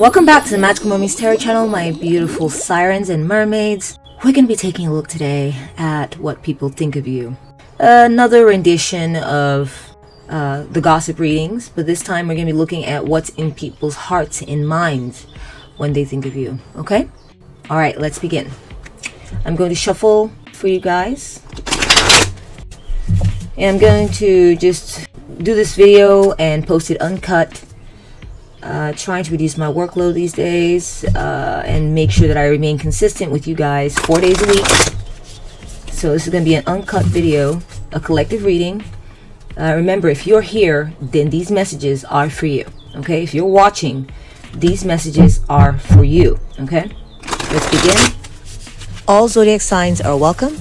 Welcome back to the Magical Mermaids Tarot channel, my beautiful sirens and mermaids. We're going to be taking a look today at what people think of you. Another rendition of the gossip readings, but this time we're going to be looking at what's in people's hearts and minds when they think of you, okay? Alright, let's begin. I'm going to shuffle for you guys. And I'm going to just do this video and post it uncut. Trying to reduce my workload these days and make sure that I remain consistent with you guys 4 days a week. So this is going to be an uncut video, a collective reading. Remember, if you're here, then these messages are for you. Okay, if you're watching, these messages are for you. Okay, let's begin. All zodiac signs are welcome.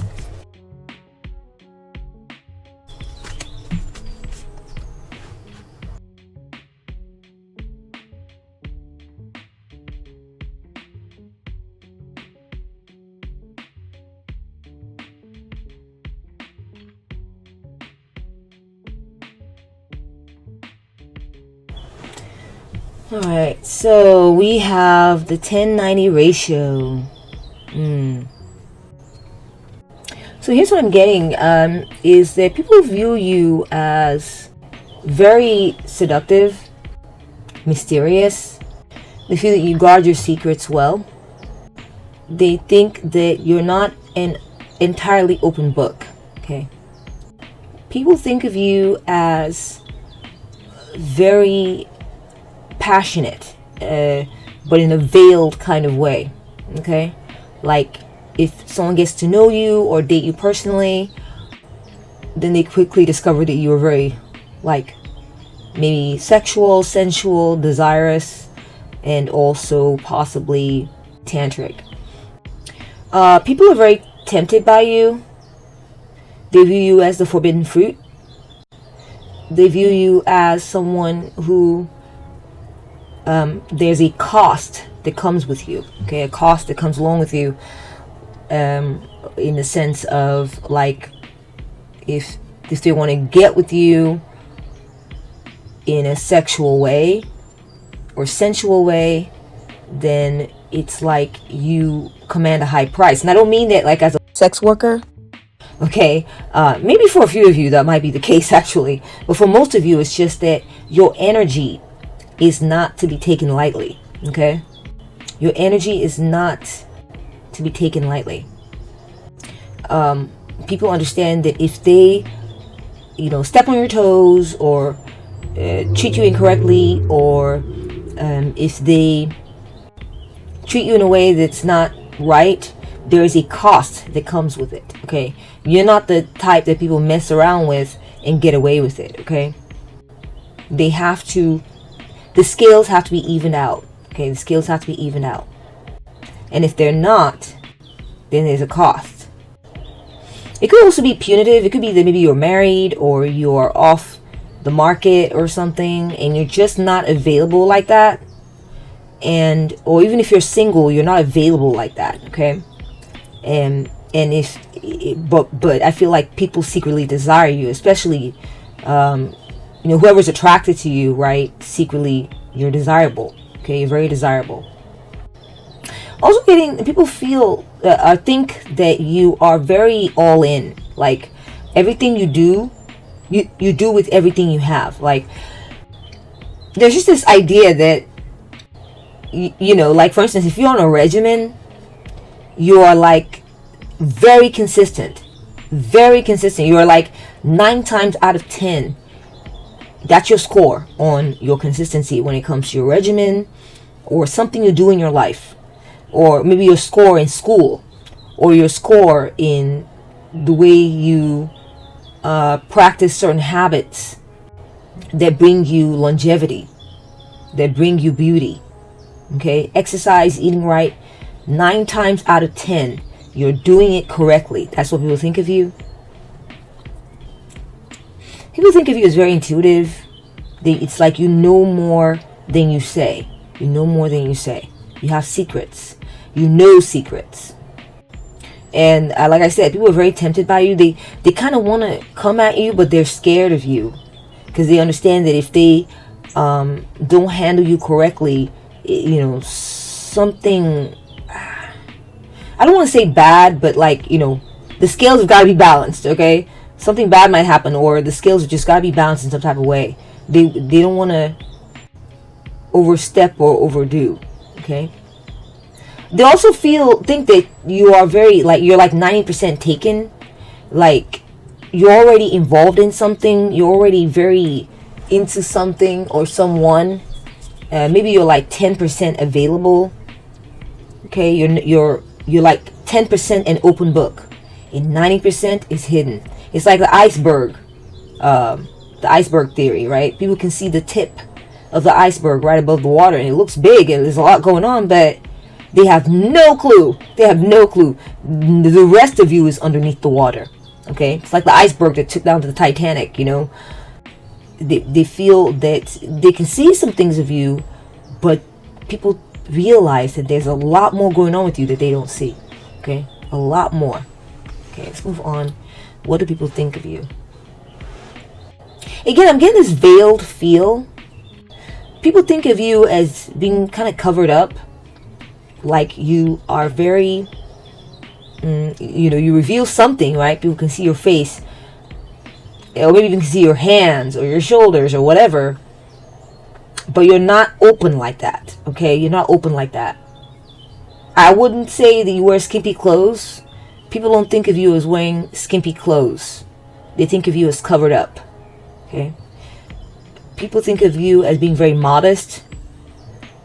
Alright, so we have the 10-90 ratio. So here's what I'm getting, is that people view you as very seductive, mysterious. They feel that you guard your secrets well. They think that you're not an entirely open book, okay? People think of you as very passionate, but in a veiled kind of way, okay? Like if someone gets to know you or date you personally, then they quickly discover that you are very, like, maybe sexual, sensual, desirous, and also possibly tantric. People are very tempted by you. They view you as the forbidden fruit. They view you as someone who there's a cost that comes with you, okay? A cost that comes along with you, in the sense of, like, if they want to get with you in a sexual way or sensual way, then it's like you command a high price. And I don't mean that like as a sex worker, okay? Maybe for a few of you that might be the case actually, but for most of you it's just that your energy is not to be taken lightly, okay? Your energy is not to be taken lightly. People understand that if they, step on your toes or treat you incorrectly, or if they treat you in a way that's not right, there is a cost that comes with it, okay? You're not the type that people mess around with and get away with it, okay? The scales have to be evened out, okay? The scales have to be evened out. And if they're not, then there's a cost. It could also be punitive. It could be that maybe you're married or you're off the market or something and you're just not available like that. Or even if you're single, you're not available like that, okay? But I feel like people secretly desire you, especially whoever's attracted to you, right? Secretly, you're desirable. Okay, you're very desirable. Also, people feel, think that you are very all in. Like everything you do, you do with everything you have. Like there's just this idea that like for instance, if you're on a regimen, you are like very consistent. You are like 9 times out of 10. That's your score on your consistency when it comes to your regimen or something you do in your life, or maybe your score in school, or your score in the way you practice certain habits that bring you longevity, that bring you beauty, okay? Exercise, eating right, 9 times out of 10 you're doing it correctly. That's what people think of you. People think of you as very intuitive. It's like you know more than you say. You know more than you say. You have secrets. You know secrets. And like I said, people are very tempted by you. They kind of want to come at you, but they're scared of you because they understand that if they don't handle you correctly, something, I don't want to say bad, but like, the scales have got to be balanced, okay? Something bad might happen, or the scales have just got to be balanced in some type of way. They don't want to overstep or overdo, okay? They also think that you are very, like, you're like 90% taken, like you're already involved in something, you're already very into something or someone. Maybe you're like 10% available, okay? You're like 10% an open book, and 90% is hidden. It's like the iceberg theory, right? People can see the tip of the iceberg right above the water, and it looks big and there's a lot going on, but they have no clue. The rest of you is underneath the water, okay? It's like the iceberg that took down to the Titanic, They feel that they can see some things of you, but people realize that there's a lot more going on with you that they don't see, okay? A lot more. Okay, let's move on. What do people think of you? Again, I'm getting this veiled feel. People think of you as being kind of covered up, like you are very, you reveal something, right? People can see your face, or maybe you can see your hands or your shoulders or whatever, but you're not open like that, okay? You're not open like that. I wouldn't say that you wear skimpy clothes. People don't think of you as wearing skimpy clothes. They think of you as covered up, okay? People think of you as being very modest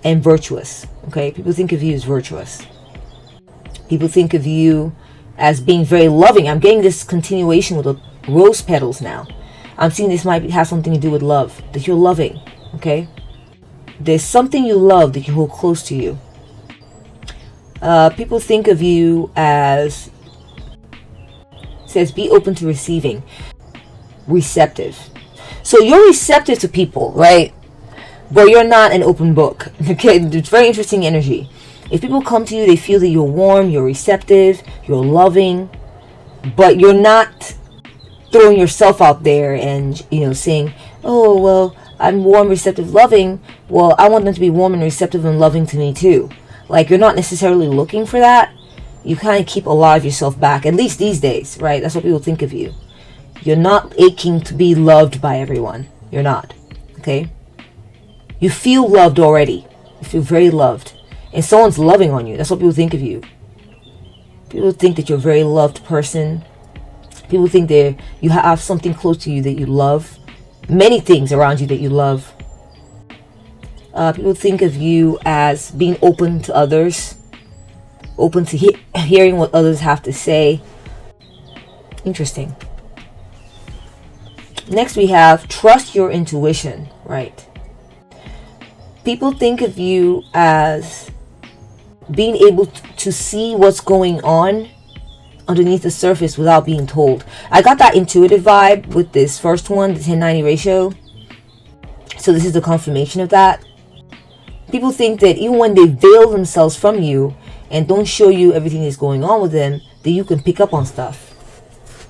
and virtuous, okay? People think of you as virtuous. People think of you as being very loving. I'm getting this continuation with the rose petals now. I'm seeing this might have something to do with love, that you're loving, okay? There's something you love that you hold close to you. People think of you as, says, be open to receiving, receptive. So you're receptive to people, right? But you're not an open book, okay? It's very interesting energy. If people come to you, they feel that you're warm, you're receptive, you're loving, but you're not throwing yourself out there and, saying, oh, well, I'm warm, receptive, loving. Well, I want them to be warm and receptive and loving to me too. Like, you're not necessarily looking for that. You kind of keep a lot of yourself back, at least these days, right? That's what people think of you. You're not aching to be loved by everyone. You're not, okay? You feel loved already. You feel very loved. And someone's loving on you. That's what people think of you. People think that you're a very loved person. People think that you have something close to you that you love. Many things around you that you love. People think of you as being open to others. Open to hearing what others have to say. Interesting. Next we have trust your intuition, right? People think of you as being able to see what's going on underneath the surface without being told. I got that intuitive vibe with this first one, the 10-90 ratio. So this is the confirmation of that. People think that even when they veil themselves from you and don't show you everything that's going on with them, that you can pick up on stuff.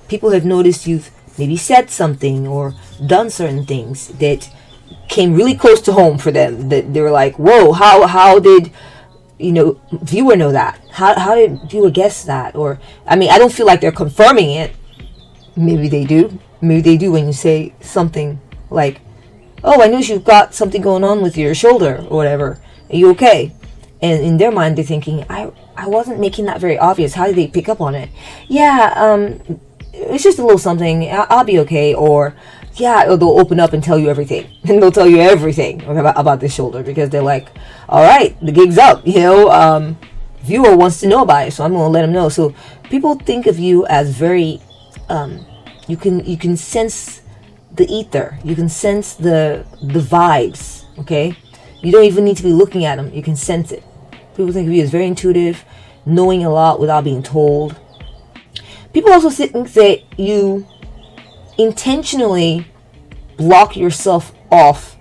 People have noticed you've maybe said something or done certain things that came really close to home for them, that they were like, whoa, how did viewer know that? How did viewer guess that? Or, I don't feel like they're confirming it. Maybe they do when you say something like, oh, I noticed you've got something going on with your shoulder or whatever, are you okay? And in their mind they're thinking, I wasn't making that very obvious, how did they pick up on it? It's just a little something, I'll be okay. Or they'll open up and tell you everything. And they'll tell you everything about this shoulder, because they're like, all right, the gig's up, viewer wants to know about it, so I'm going to let them know. So people think of you as very, you can sense the ether, you can sense the vibes, okay? You don't even need to be looking at them, you can sense it. People think of you as very intuitive, knowing a lot without being told. People also think that you intentionally block yourself off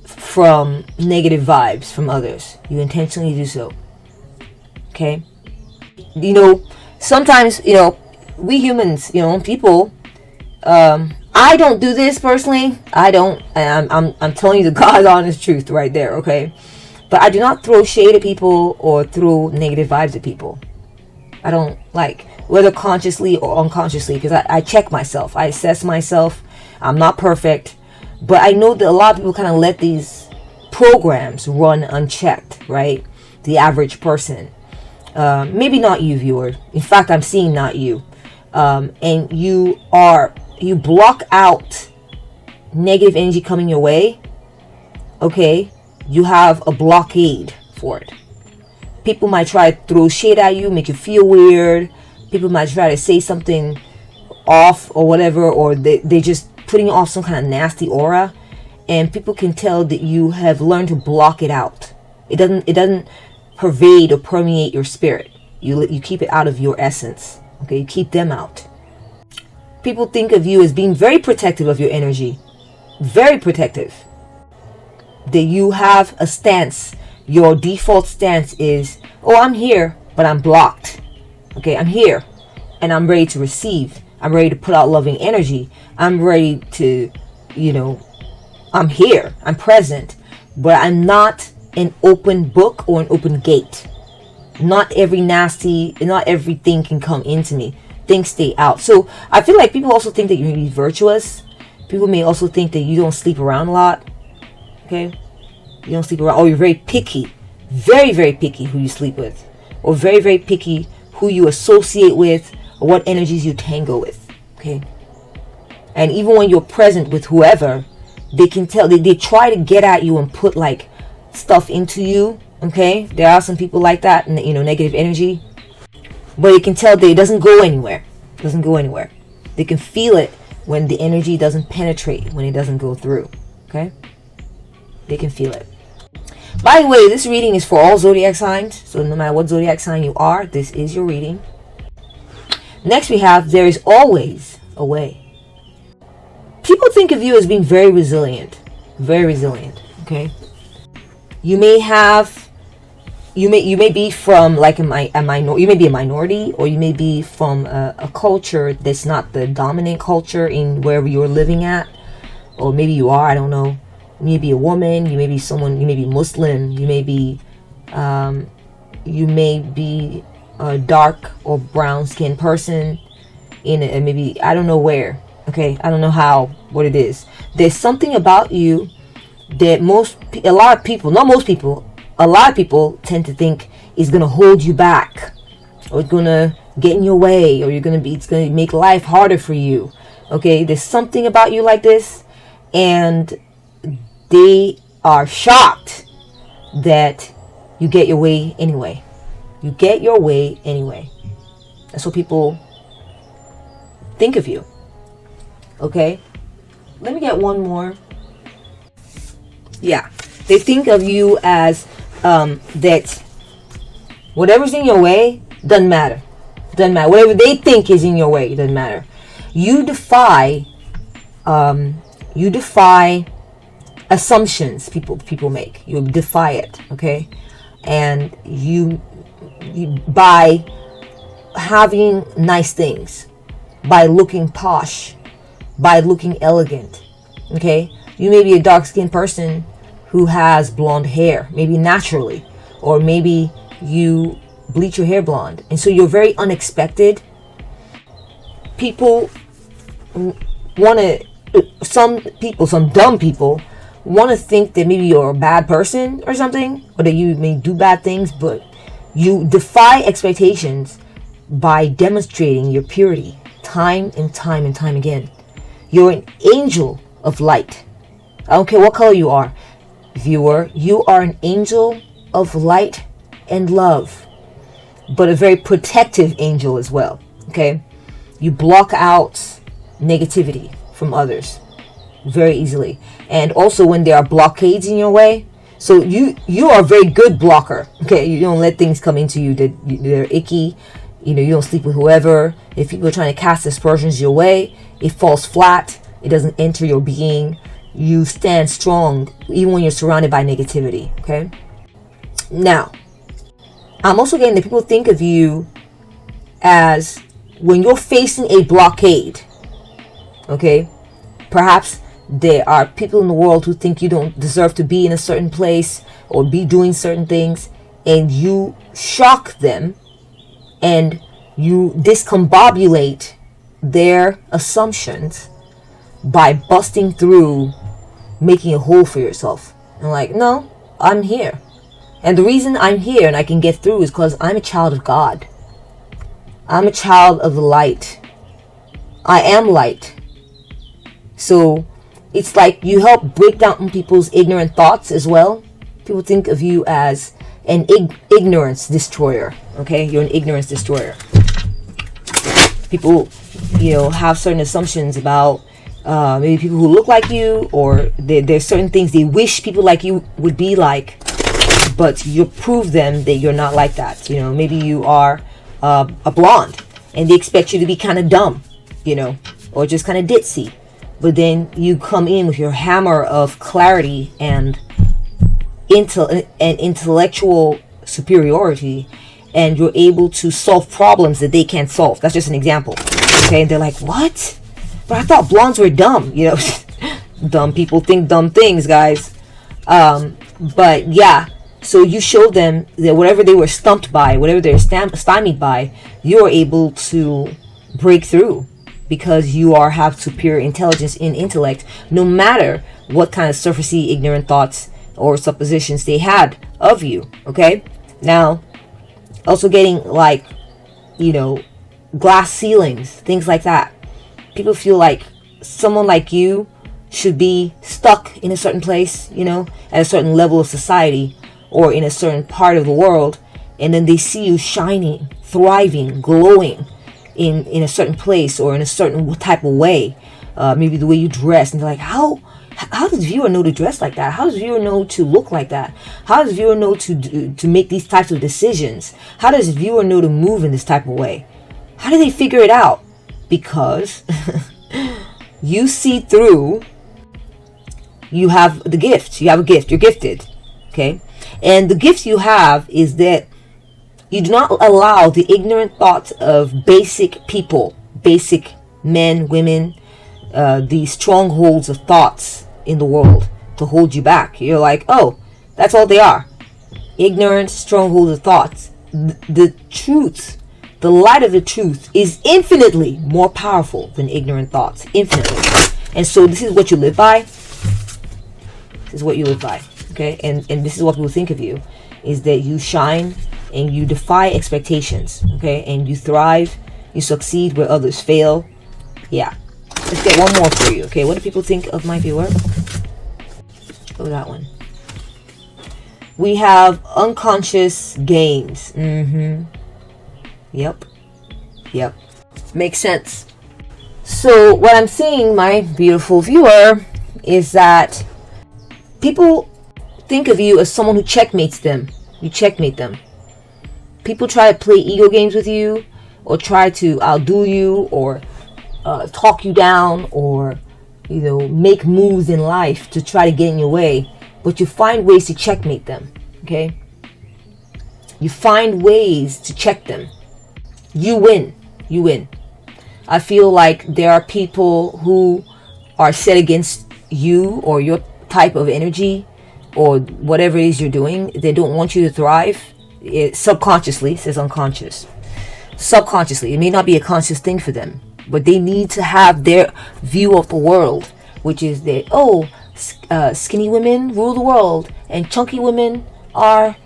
from negative vibes from others. You intentionally do so. Okay? Sometimes, we humans, people, I'm I don't do this personally. I don't. I'm telling you the God's honest truth right there, okay? But I do not throw shade at people or throw negative vibes at people. I don't, like, whether consciously or unconsciously, because I check myself. I assess myself. I'm not perfect. But I know that a lot of people kind of let these programs run unchecked, right? The average person. Maybe not you, viewer. In fact, I'm seeing not you. And you block out negative energy coming your way. Okay? You have a blockade for it. People might try to throw shade at you, make you feel weird. People might try to say something off or whatever, or they're just putting off some kind of nasty aura. And people can tell that you have learned to block it out. It doesn't pervade or permeate your spirit. You keep it out of your essence. Okay, you keep them out. People think of you as being very protective of your energy. Very protective. That you have a stance. Your default stance is, oh, I'm here, but I'm blocked. Okay, I'm here, and I'm ready to receive. I'm ready to put out loving energy. I'm ready to, I'm here. I'm present. But I'm not an open book or an open gate. Not everything can come into me. Things stay out. So I feel like people also think that you're really virtuous. People may also think that you don't sleep around a lot. Okay? You don't sleep around. Or you're very picky. Very, very picky who you sleep with. Or very, very picky who you associate with. Or what energies you tango with. Okay? And even when you're present with whoever, they can tell. They try to get at you and put like stuff into you. Okay? There are some people like that. And negative energy. But you can tell that it doesn't go anywhere. It doesn't go anywhere. They can feel it when the energy doesn't penetrate. When it doesn't go through. Okay? They can feel it. By the way, this reading is for all zodiac signs. So no matter what zodiac sign you are, this is your reading. Next we have, there is always a way. People think of you as being very resilient. Very resilient. Okay? You may be from like you may be a minority, or you may be from a culture that's not the dominant culture in wherever you're living at. Or maybe you are, I don't know. You may be a woman, you may be Muslim, you may be a dark or brown skinned person maybe, I don't know where. Okay, I don't know what it is. There's something about you that a lot of people tend to think is going to hold you back, or it's going to get in your way, or it's going to make life harder for you. Okay, there's something about you like this, and they are shocked that you get your way anyway. You get your way anyway. That's what people think of you. Okay? Let me get one more. Yeah. They think of you as that whatever's in your way doesn't matter. Doesn't matter. Whatever they think is in your way, it doesn't matter. You defy assumptions people make. You defy it, okay? And you by having nice things, by looking posh, by looking elegant, okay? You may be a dark-skinned person who has blonde hair, maybe naturally, or maybe you bleach your hair blonde, and so you're very unexpected. People some dumb people want to think that maybe you're a bad person or something, or that you may do bad things, but you defy expectations by demonstrating your purity time and time and time again. You're an angel of light. I don't care what color you are, viewer. You are an angel of light and love, but a very protective angel as well. Okay? You block out negativity from others very easily. And also when there are blockades in your way, so you are a very good blocker. Okay? You don't let things come into you that they're icky. You don't sleep with whoever. If people are trying to cast aspersions your way, it falls flat. It doesn't enter your being. You stand strong even when you're surrounded by negativity. Okay? Now, I'm also getting that people think of you as when you're facing a blockade. Okay? Perhaps there are people in the world who think you don't deserve to be in a certain place or be doing certain things, and you shock them and you discombobulate their assumptions by busting through, making a hole for yourself. And like, no, I'm here. And the reason I'm here and I can get through is because I'm a child of God. I'm a child of the light. I am light. So it's like you help break down people's ignorant thoughts as well. People think of you as an ignorance destroyer. Okay, you're an ignorance destroyer. People, have certain assumptions about maybe people who look like you, or there's certain things they wish people like you would be like, but you prove them that you're not like that. Maybe you are a blonde and they expect you to be kind of dumb, or just kind of ditzy. But then you come in with your hammer of clarity and intellectual superiority, and you're able to solve problems that they can't solve. That's just an example. Okay, and they're like, what? But I thought blondes were dumb. Dumb people think dumb things, guys. But yeah, so you show them that whatever they were stumped by, whatever they're stymied by, you're able to break through, because you have superior intelligence in intellect, no matter what kind of surfacey, ignorant thoughts or suppositions they had of you. Okay, now also getting glass ceilings, things like that. People feel like someone like you should be stuck in a certain place, at a certain level of society or in a certain part of the world, and then they see you shining, thriving, glowing in a certain place or in a certain type of way, maybe the way you dress, and they're like, how does the viewer know to dress like that? How does the viewer know to look like that? How does the viewer know to make these types of decisions? How does the viewer know to move in this type of way? How do they figure it out? Because you see through. You have the gift. You have a gift. You're gifted. Okay, and the gift you have is that you do not allow the ignorant thoughts of basic people, basic men, women, these strongholds of thoughts in the world to hold you back. You're like, oh, that's all they are. Ignorant strongholds of thoughts. The truth, the light of the truth is infinitely more powerful than ignorant thoughts. Infinitely. And so this is what you live by. This is what you live by. Okay? And this is what people think of you, is that you shine and you defy expectations, okay? And you thrive, you succeed where others fail. Yeah. Let's get one more for you, okay? What do people think of my viewer? Oh, that one. We have unconscious gains. Yep. Makes sense. So what I'm seeing, my beautiful viewer, is that people think of you as someone who checkmates them. You checkmate them. People try to play ego games with you, or try to outdo you, or talk you down, or make moves in life to try to get in your way. But you find ways to checkmate them. Okay? You find ways to check them. You win. You win. I feel like there are people who are set against you or your type of energy or whatever it is you're doing. They don't want you to thrive. Subconsciously, it says unconscious. Subconsciously, it may not be a conscious thing for them, but they need to have their view of the world, which is that skinny women rule the world and chunky women are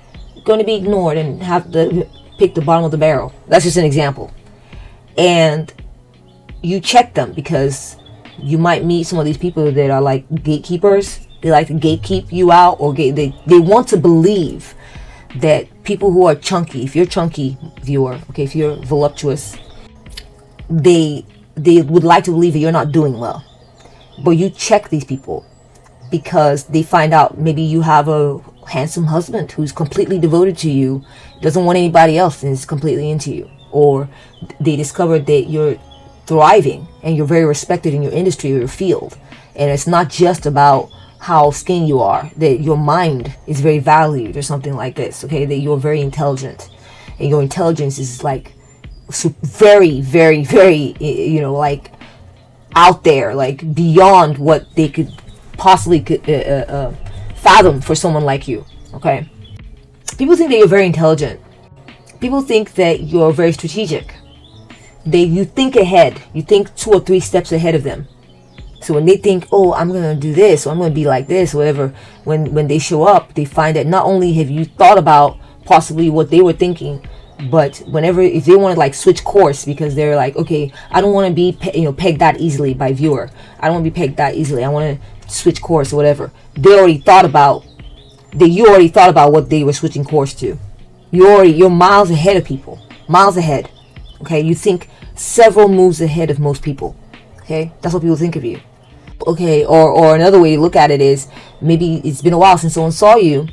going to be ignored and have to pick the bottom of the barrel. That's just an example. And you check them, because you might meet some of these people that are like gatekeepers. They like to gatekeep you out, or they want to believe that people who are chunky, if you're chunky, viewer, okay, if you're voluptuous, they would like to believe that you're not doing well. But you check these people because they find out maybe you have a handsome husband who's completely devoted to you, doesn't want anybody else, and is completely into you. Or they discover that you're thriving and you're very respected in your industry or your field. And it's not just about how skinny you are, that your mind is very valued or something like this, okay? That you're very intelligent, and your intelligence is like very, very, very, out there, like beyond what they could possibly fathom for someone like you. Okay, people think that you're very intelligent. People think that you're very strategic. You think ahead. You think 2 or 3 steps ahead of them. So when they think, oh, I'm gonna do this, or I'm gonna be like this, or whatever, when they show up, they find that not only have you thought about possibly what they were thinking, but if they want to like switch course, because they're like, okay, I don't want to be pegged that easily by viewer. I don't want to be pegged that easily. I want to switch course or whatever. You already thought about what they were switching course to. You're miles ahead of people. Miles ahead. Okay, you think several moves ahead of most people. Okay, that's what people think of you. Okay, or another way to look at it is, maybe it's been a while since someone saw you,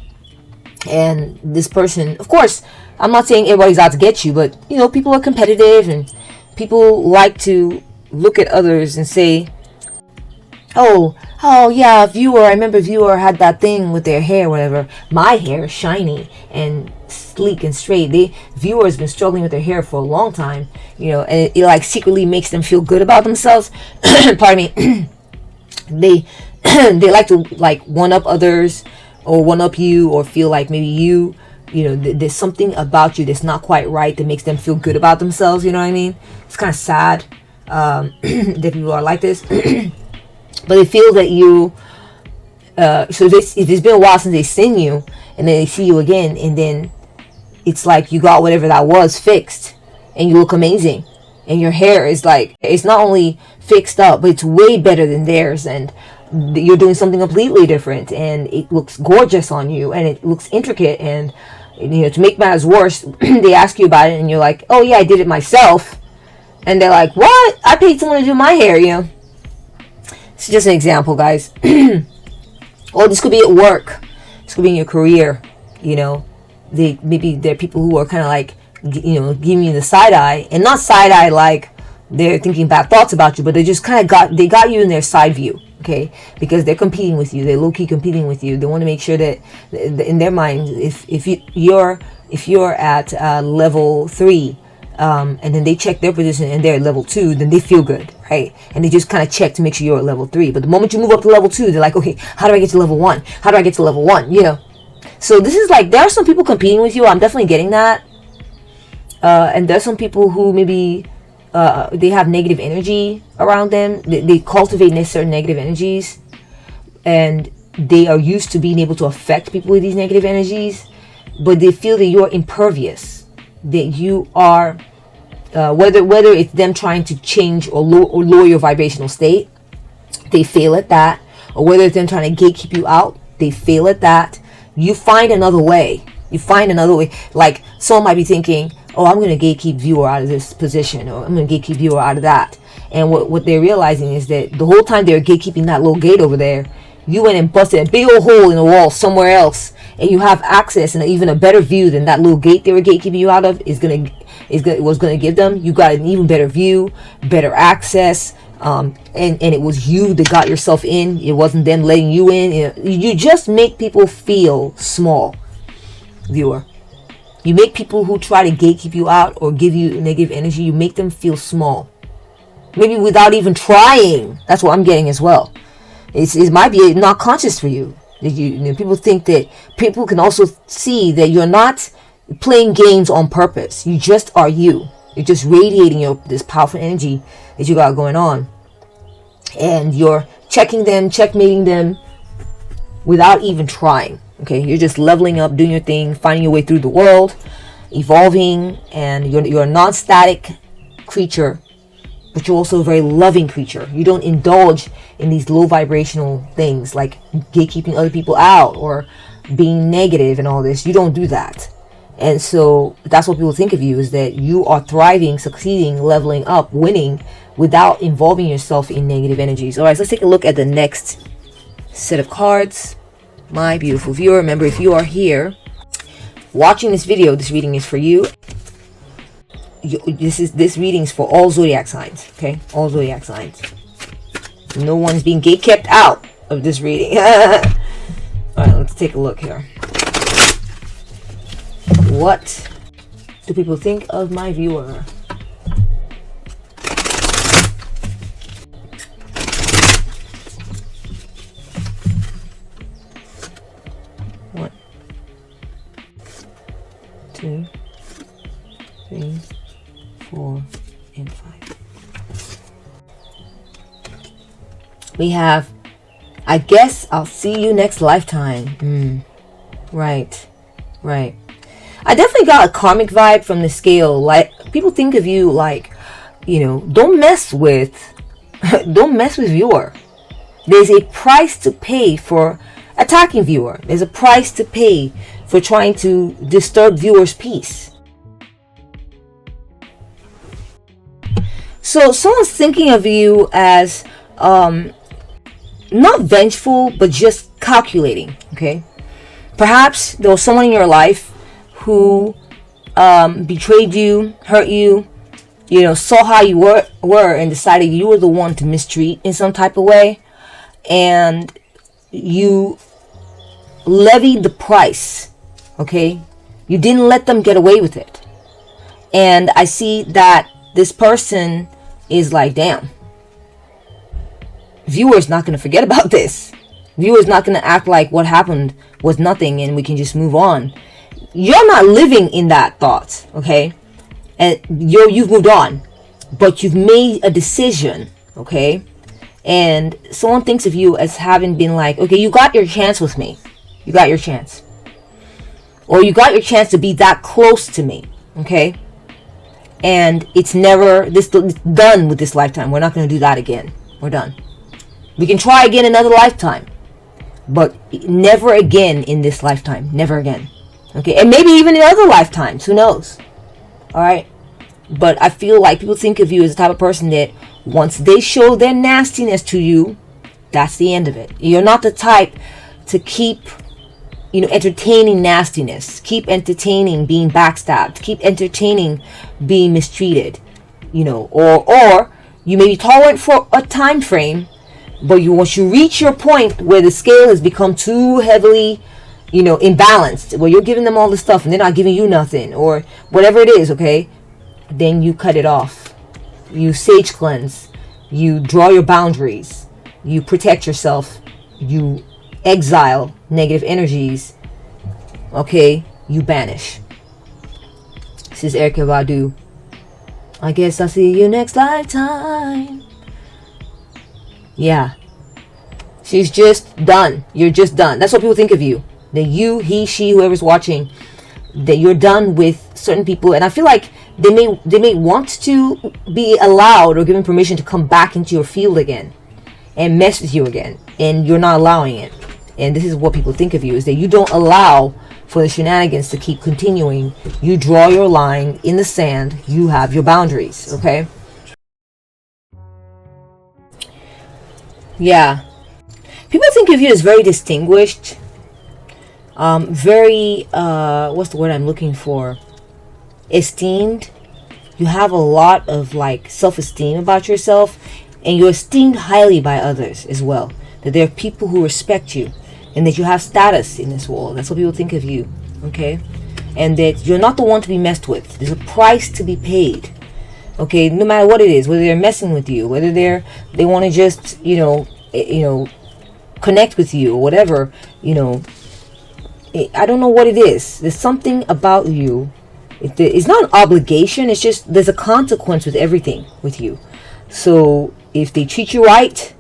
and this person, of course, I'm not saying everybody's out to get you, but people are competitive, and people like to look at others and say, oh yeah, viewer, I remember viewer had that thing with their hair, whatever. My hair is shiny and sleek and straight. Viewer has been struggling with their hair for a long time, and it like secretly makes them feel good about themselves. Pardon me. They like to like one up others, or one up you, or feel like maybe there's something about you that's not quite right that makes them feel good about themselves. You know what I mean? It's kind of sad that people are like this. But they feel that so if it's been a while since they've seen you, and then they see you again, and then it's like you got whatever that was fixed, and you look amazing, and your hair is like, it's not only fixed up, but it's way better than theirs, and you're doing something completely different, and it looks gorgeous on you, and it looks intricate, and to make matters worse, they ask you about it, and you're like, oh yeah, I did it myself, and they're like, what? I paid someone to do my hair. It's just an example, guys. Or this could be at work. This could be in your career. Maybe there are people who are kind of like, giving you the side eye, and not side eye like they're thinking bad thoughts about you, but they just kind of got you in their side view. Okay, because they're competing with you. They're low key competing with you. They want to make sure that in their mind, if you're at level 3. And then they check their position and they're at level 2, then they feel good, right? And they just kind of check to make sure you're at level 3. But the moment you move up to level 2, they're like, okay, how do I get to level 1? How do I get to level 1? So this is like, there are some people competing with you. I'm definitely getting that. And there's some people who maybe they have negative energy around them. They cultivate certain negative energies, and they are used to being able to affect people with these negative energies, but they feel that you're impervious, that you are whether it's them trying to change or lower your vibrational state, they fail at that, or whether it's them trying to gatekeep you out, they fail at that. You find another way. Like someone might be thinking, oh, I'm going to gatekeep viewer out of this position, or I'm going to gatekeep viewer out of that. And what they're realizing is that the whole time they're gatekeeping that little gate over there, you went and busted a big old hole in the wall somewhere else, and you have access and even a better view than that little gate they were gatekeeping you out of was gonna give them. You got an even better view, better access, and it was you that got yourself in. It wasn't them letting you in. You just make people feel small, viewer. You make people who try to gatekeep you out or give you negative energy, you make them feel small. Maybe without even trying. That's what I'm getting as well. It might be not conscious for you. People think that people can also see that you're not playing games on purpose. You just are you. You're just radiating this powerful energy that you got going on. And you're checking them, checkmating them without even trying. Okay, you're just leveling up, doing your thing, finding your way through the world, evolving, and you're a non-static creature, but you're also a very loving creature. You don't indulge in these low vibrational things like gatekeeping other people out or being negative and all this. You don't do that. And so that's what people think of you, is that you are thriving, succeeding, leveling up, winning without involving yourself in negative energies. All right, so let's take a look at the next set of cards. My beautiful viewer, remember, if you are here watching this video, this reading is for you. This reading is for all zodiac signs, okay? All zodiac signs. No one's being gate-kept out of this reading. All right, let's take a look here. What do people think of my viewer? 2, 3, 4, and 5. We have, I guess I'll see you next lifetime. Right. I definitely got a karmic vibe from the scale. Like, people think of you like, don't mess with viewer. There's a price to pay for attacking viewer. There's a price to pay for trying to disturb viewer's peace. So someone's thinking of you as not vengeful, but just calculating. Okay, perhaps there was someone in your life who betrayed you, hurt you, saw how you were and decided you were the one to mistreat in some type of way, and you levied the price. Okay, you didn't let them get away with it. And I see that this person is like, damn, viewer's not going to forget about this. Viewer's not going to act like what happened was nothing and we can just move on. You're not living in that thought, okay? And you've moved on, but you've made a decision, okay? And someone thinks of you as having been like, okay, you got your chance with me. You got your chance. Or you got your chance to be that close to me, okay? And it's done with this lifetime. We're not going to do that again. We're done. We can try again another lifetime, but never again in this lifetime. Never again. Okay, and maybe even in other lifetimes. Who knows? All right. But I feel like people think of you as the type of person that once they show their nastiness to you, that's the end of it. You're not the type to keep, entertaining nastiness. Keep entertaining being backstabbed. Keep entertaining being mistreated. Or you may be tolerant for a time frame, but once you reach your point where the scale has become too heavily, imbalanced, where you're giving them all this stuff and they're not giving you nothing, or whatever it is, okay, then you cut it off. You sage cleanse. You draw your boundaries. You protect yourself. You exile negative energies. Okay, you banish. This is Erica Badu. I guess I'll see you next lifetime. Yeah. She's just done. You're just done. That's what people think of you. That you, he, she, whoever's watching, that you're done with certain people. And I feel like they may want to be allowed or given permission to come back into your field again and mess with you again. And you're not allowing it. And this is what people think of you, is that you don't allow for the shenanigans to keep continuing. You draw your line in the sand. You have your boundaries. Okay? Yeah. People think of you as very distinguished. Very, what's the word I'm looking for? Esteemed. You have a lot of self-esteem about yourself, and you're esteemed highly by others as well. That there are people who respect you, and that you have status in this world. That's what people think of you. Okay? And that you're not the one to be messed with. There's a price to be paid. Okay? No matter what it is, whether they're messing with you, whether they want to just, connect with you or whatever, I don't know what it is. There's something about you. It's not an obligation. It's just there's a consequence with everything with you. So if they treat you right,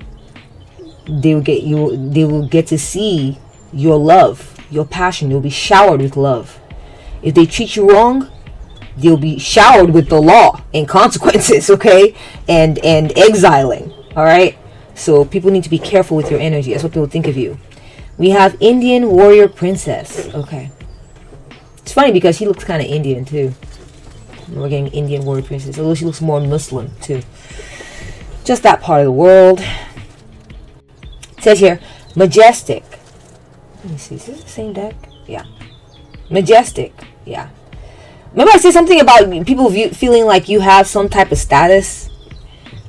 they will get to see your love, your passion. You'll be showered with love. If they treat you wrong, they'll be showered with the law and consequences, okay? And exiling, all right? So people need to be careful with your energy. That's what people think of you. We have Indian warrior princess. Okay. It's funny because she looks kind of Indian too. We're getting Indian warrior princess. Although she looks more Muslim too. Just that part of the world. It says here, majestic. Let me see. Is this the same deck? Yeah. Majestic. Yeah. Remember I said something about people feeling like you have some type of status?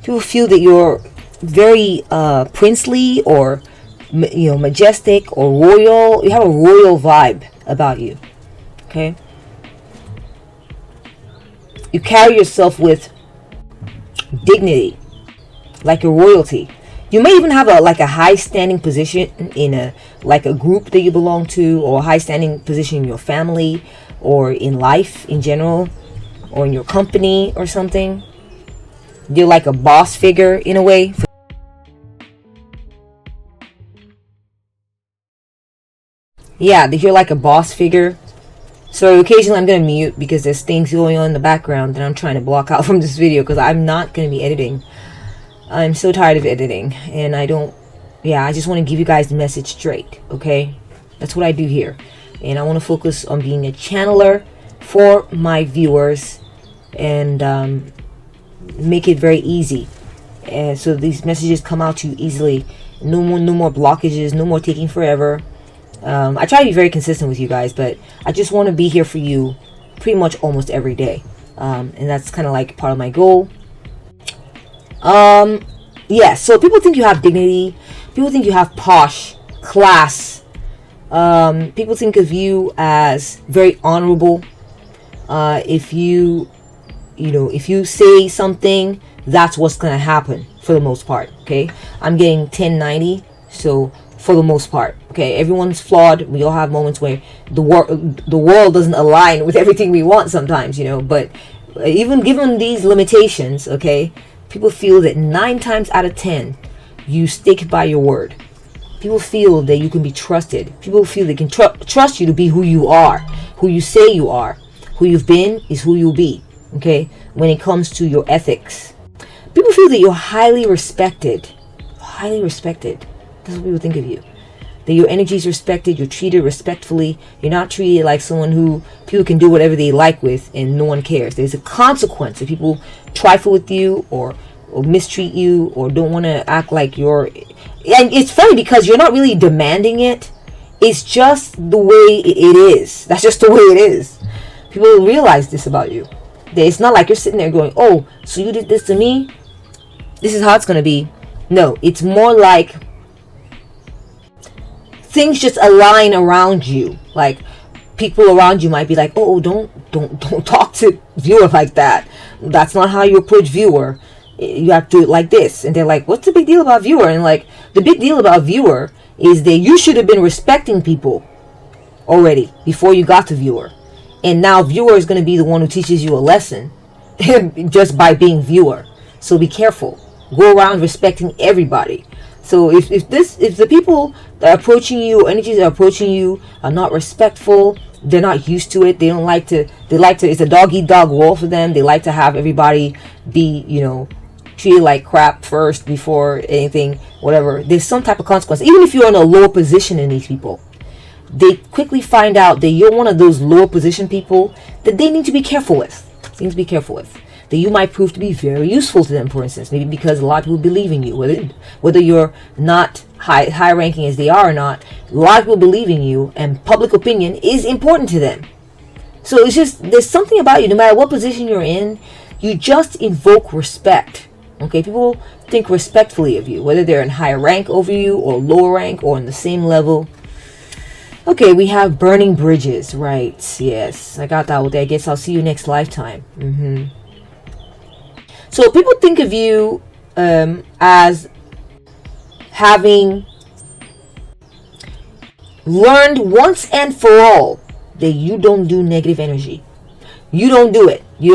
People feel that you're very princely or majestic or royal. You have a royal vibe about you. Okay? You carry yourself with dignity, like your royalty. You may even have a high standing position in a group that you belong to, or a high standing position in your family, or in life in general, or in your company or something. You're like a boss figure in a way. Yeah, you're like a boss figure. So occasionally I'm going to mute because there's things going on in the background that I'm trying to block out from this video, because I'm not going to be editing. I'm so tired of editing, and I just want to give you guys the message straight, okay? That's what I do here. And I want to focus on being a channeler for my viewers, and make it very easy. And so these messages come out to you easily. No more blockages, no more taking forever. I try to be very consistent with you guys, but I just want to be here for you pretty much almost every day. And that's kind of like part of my goal. Yeah, so people think you have dignity. People think you have posh, class. People think of you as very honorable. If you say something, that's what's going to happen for the most part, okay? I'm getting 1090, so for the most part, okay? Everyone's flawed. We all have moments where the world doesn't align with everything we want sometimes, but even given these limitations, okay, people feel that 9 times out of 10, you stick by your word. People feel that you can be trusted. People feel they can trust you to be who you are, who you say you are. Who you've been is who you'll be, okay? When it comes to your ethics. People feel that you're highly respected. Highly respected. That's what people think of you. That your energy is respected. You're treated respectfully. You're not treated like someone who people can do whatever they like with and no one cares. There's a consequence if people trifle with you or mistreat you or don't want to act like you're... And it's funny because you're not really demanding it. It's just the way it is. That's just the way it is. People realize this about you. It's not like you're sitting there going, oh, so you did this to me? This is how it's going to be. No, it's more like things just align around you. Like people around you might be like, oh, don't talk to viewer like that. That's not how you approach viewer. You have to do it like this. And they're like, what's the big deal about viewer? And like, the big deal about viewer is that you should have been respecting people already before you got to viewer. And now viewer is going to be the one who teaches you a lesson just by being viewer. So be careful. Go around respecting everybody. So if the people that are approaching you, energies that are approaching you are not respectful, they're not used to it. They like to, it's a dog eat dog world for them. They like to have everybody be, treated like crap first before anything, whatever. There's some type of consequence. Even if you're in a lower position than these people, they quickly find out that you're one of those lower position people that they need to be careful with. That you might prove to be very useful to them, for instance. Maybe because a lot of people believe in you. Whether you're not high ranking as they are or not, a lot of people believe in you, and public opinion is important to them. So it's just, there's something about you, no matter what position you're in, you just invoke respect. Okay, people think respectfully of you, whether they're in higher rank over you or lower rank or on the same level. Okay, we have burning bridges, right? Yes, I got that one there. I guess I'll see you next lifetime. So people think of you as having learned once and for all that you don't do negative energy. You don't do it. You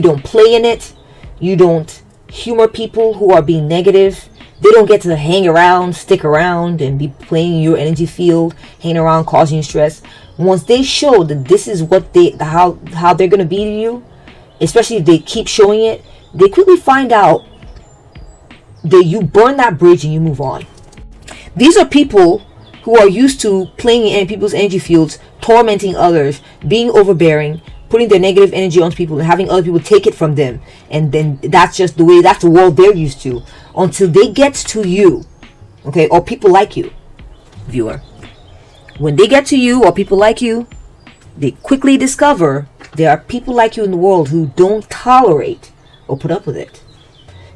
don't play in it. You don't humor people who are being negative. They don't get to hang around, stick around, and be playing your energy field, hanging around, causing you stress. Once they show that this is what how they're gonna be to you, especially if they keep showing it, they quickly find out that you burn that bridge and you move on. These are people who are used to playing in people's energy fields, tormenting others, being overbearing, putting their negative energy on people and having other people take it from them. And then that's just the way, that's the world they're used to. Until they get to you, okay, or people like you, viewer. When they get to you or people like you, they quickly discover there are people like you in the world who don't tolerate or put up with it.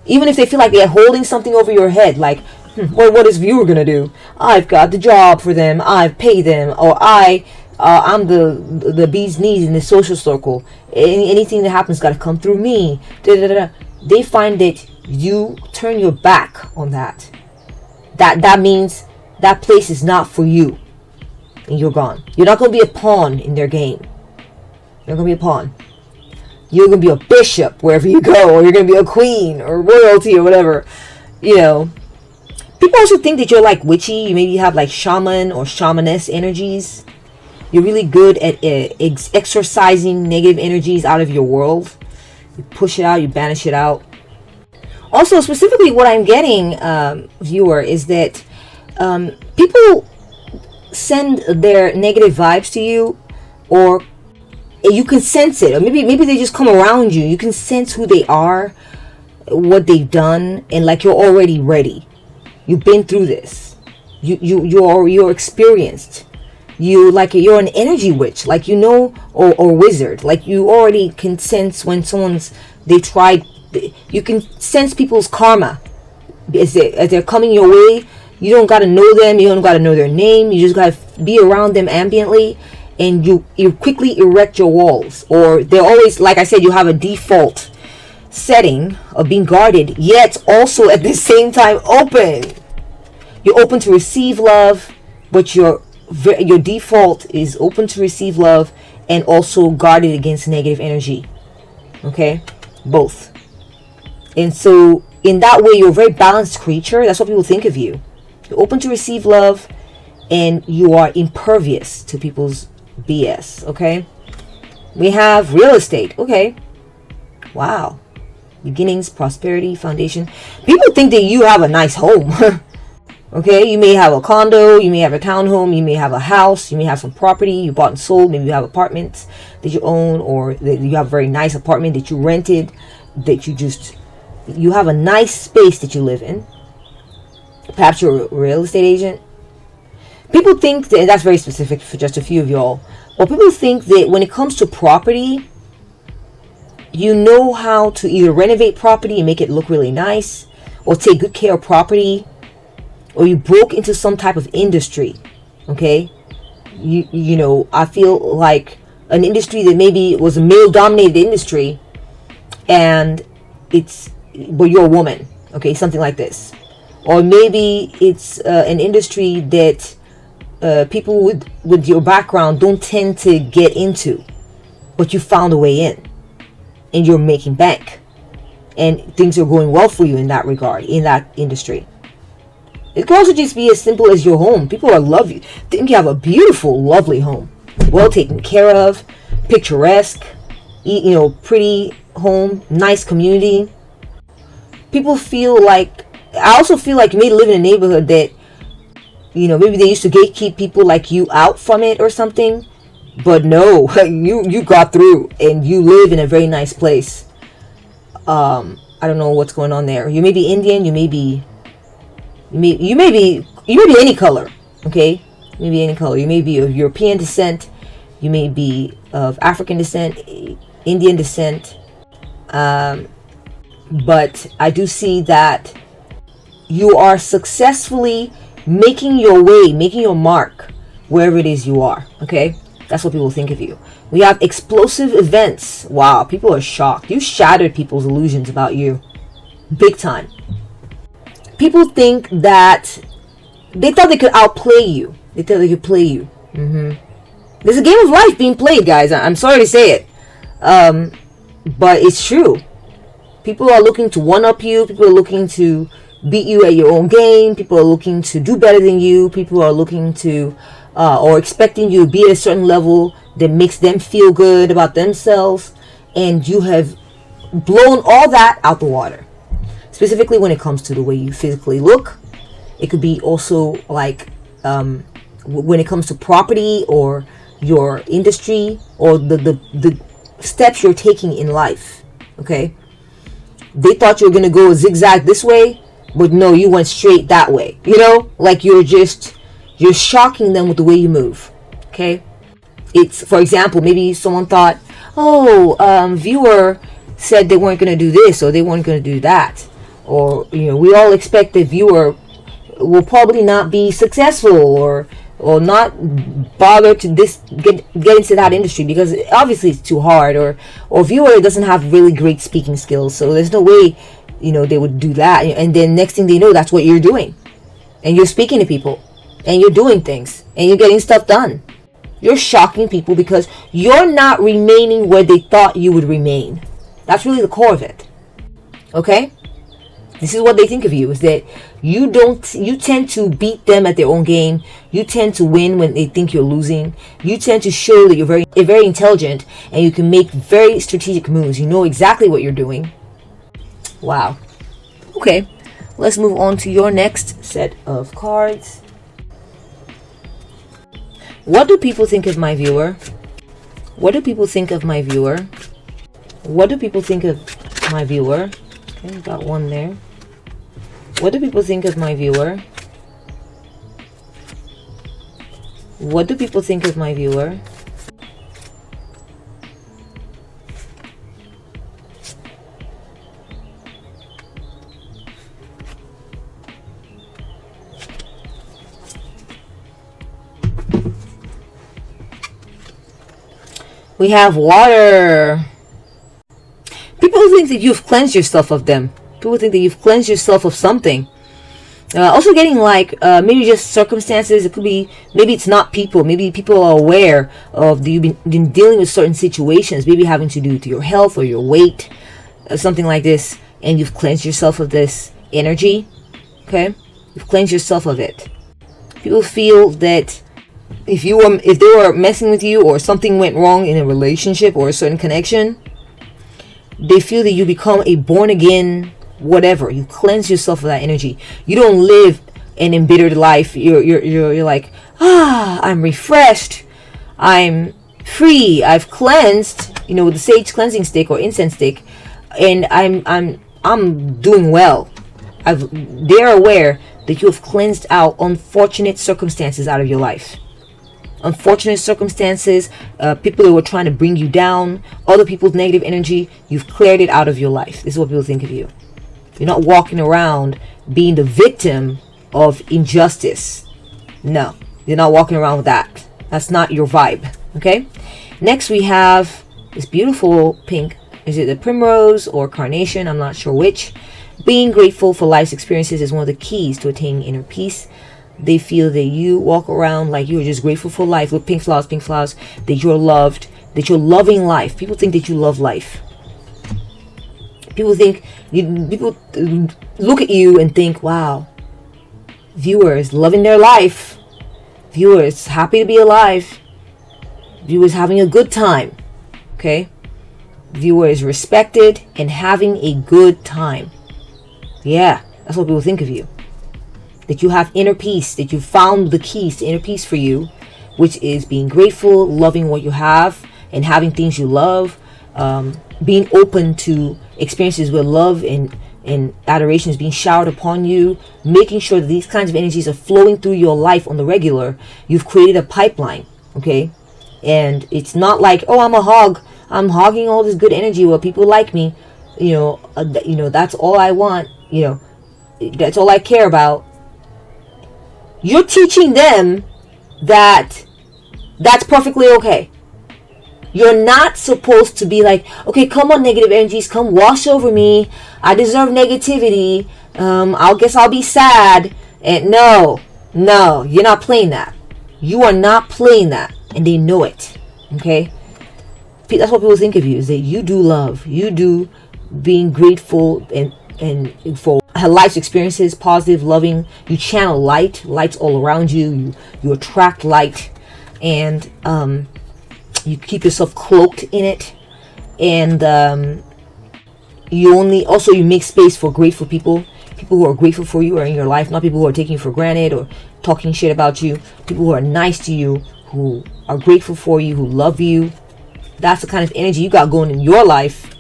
Even if they feel like they're holding something over your head, like, what is viewer gonna do? I've got the job for them, I've paid them, or I'm the bee's knees in the social circle. Anything that happens got to come through me. They find that you turn your back on that that means that place is not for you, and you're gone. You're not going to be a pawn in their game. You're going to be a pawn. You're going to be a bishop wherever you go, or you're going to be a queen or royalty or whatever. You know, people also think that you're like witchy. You maybe have like shaman or shamaness energies. You're really good at exorcising negative energies out of your world. You push it out, you banish it out. Also, specifically what I'm getting, viewer, is that people send their negative vibes to you, or you can sense it, or maybe they just come around you. You can sense who they are, what they've done, and like you're already ready. You've been through this. You're experienced. You're an energy witch, like, you know, or wizard. Like, you already can sense when you can sense people's karma as they're coming your way. You don't got to know them. You don't got to know their name. You just got to be around them ambiently, and you quickly erect your walls. Or they're always, like I said, you have a default setting of being guarded, yet also at the same time open. You're open to receive love, but your default is open to receive love and also guarded against negative energy. Okay, both. And so in that way, you're a very balanced creature. That's what people think of you. You're open to receive love, and you are impervious to people's BS. Okay, we have real estate. Okay, wow. Beginnings, prosperity, foundation. People think that you have a nice home. Okay, you may have a condo, you may have a townhome, you may have a house, you may have some property you bought and sold. Maybe you have apartments that you own, or that you have a very nice apartment that you rented, that you have a nice space that you live in. Perhaps you're a real estate agent. People think that, and that's very specific for just a few of y'all, but people think that when it comes to property, you know how to either renovate property and make it look really nice, or take good care of property, or you broke into some type of industry. Okay, you know, I feel like an industry that maybe was a male dominated industry, but you're a woman. Okay, something like this. Or maybe it's an industry that people with your background don't tend to get into, but you found a way in, and you're making bank, and things are going well for you in that regard, in that industry. It can also just be as simple as your home. People love you. Think you have a beautiful, lovely home, well taken care of, picturesque, you know, pretty home, nice community. People feel like, I also feel like you may live in a neighborhood that, you know, maybe they used to gatekeep people like you out from it or something, but no, you got through, and you live in a very nice place. I don't know what's going on there. You may be Indian, you may be any color. Okay, you may be any color. You may be of European descent, you may be of African descent, Indian descent, but I do see that you are successfully making your way, making your mark wherever it is you are. Okay, that's what people think of you. We have explosive events. Wow, people are shocked. You shattered people's illusions about you big time. People think that they thought they could outplay you. They thought they could play you. There's a game of life being played, guys. I'm sorry to say it, but it's true. People are looking to one-up you. People are looking to beat you at your own game. People are looking to do better than you. People are looking to or expecting you to be at a certain level that makes them feel good about themselves, and you have blown all that out the water. Specifically when it comes to the way you physically look. It could be also like when it comes to property or your industry, or the steps you're taking in life. Okay, they thought you were gonna go zigzag this way, but no, you went straight that way. You know, like you're shocking them with the way you move. Okay, it's, for example, maybe someone thought, viewer said they weren't gonna do this, or they weren't gonna do that. Or, you know, we all expect the viewer will probably not be successful, or not bother to get into that industry because obviously it's too hard, or viewer doesn't have really great speaking skills, so there's no way, you know, they would do that. And then next thing they know, that's what you're doing. and you're speaking to people, and you're doing things, and you're getting stuff done. You're shocking people because you're not remaining where they thought you would remain. That's really the core of it. Okay? This is what they think of you, is that you tend to beat them at their own game. You tend to win when they think you're losing. You tend to show that you're very intelligent and you can make very strategic moves. You know exactly what you're doing. Wow. Okay, let's move on to your next set of cards. What do people think of my viewer? What do people think of my viewer? What do people think of my viewer? Okay, got one there. What do people think of my viewer? What do people think of my viewer? We have water. People think that you've cleansed yourself of them. People think that you've cleansed yourself of something. Also getting like maybe just circumstances. It could be, maybe it's not people. Maybe people are aware of you've been dealing with certain situations, maybe having to do with your health or your weight, something like this, and you've cleansed yourself of this energy. Okay, you've cleansed yourself of it. People feel that if they were messing with you, or something went wrong in a relationship or a certain connection, they feel that you become a born again whatever. You cleanse yourself of that energy. You don't live an embittered life. You're like, I'm refreshed, I'm free, I've cleansed, with the sage cleansing stick or incense stick, and I'm doing well. They're aware that you have cleansed out unfortunate circumstances out of your life. Unfortunate circumstances, people who were trying to bring you down, other people's negative energy, you've cleared it out of your life. This is what people think of you. You're not walking around being the victim of injustice. No, you're not walking around with that. That's not your vibe. Okay? Next we have this beautiful pink. Is it a primrose or carnation? I'm not sure which. Being grateful for life's experiences is one of the keys to attaining inner peace. They feel that you walk around like you're just grateful for life. With pink flowers, that you're loved, that you're loving life. People think that you love life. People look at you and think, wow, viewers loving their life. Viewers happy to be alive. Viewers having a good time. Okay? Viewers respected and having a good time. Yeah, that's what people think of you. That you have inner peace, that you found the keys to inner peace for you, which is being grateful, loving what you have, and having things you love, being open to experiences where love and adoration is being showered upon you, making sure that these kinds of energies are flowing through your life on the regular. You've created a pipeline, okay? And it's not like, oh, I'm a hog, I'm hogging all this good energy, well, people like me, that's all I want, that's all I care about. You're teaching them that that's perfectly okay. You're not supposed to be like, okay, come on, negative energies, come wash over me. I deserve negativity. I guess I'll be sad. And no, you're not playing that. You are not playing that, and they know it. Okay, that's what people think of you, is that you do love, you do being grateful and for life's experiences, positive, loving. You channel light. Light's all around you. You attract light, and you keep yourself cloaked in it, and you make space for grateful people who are grateful for you are in your life, not people who are taking you for granted or talking shit about you. People who are nice to you, who are grateful for you, who love you. That's the kind of energy you got going in your life.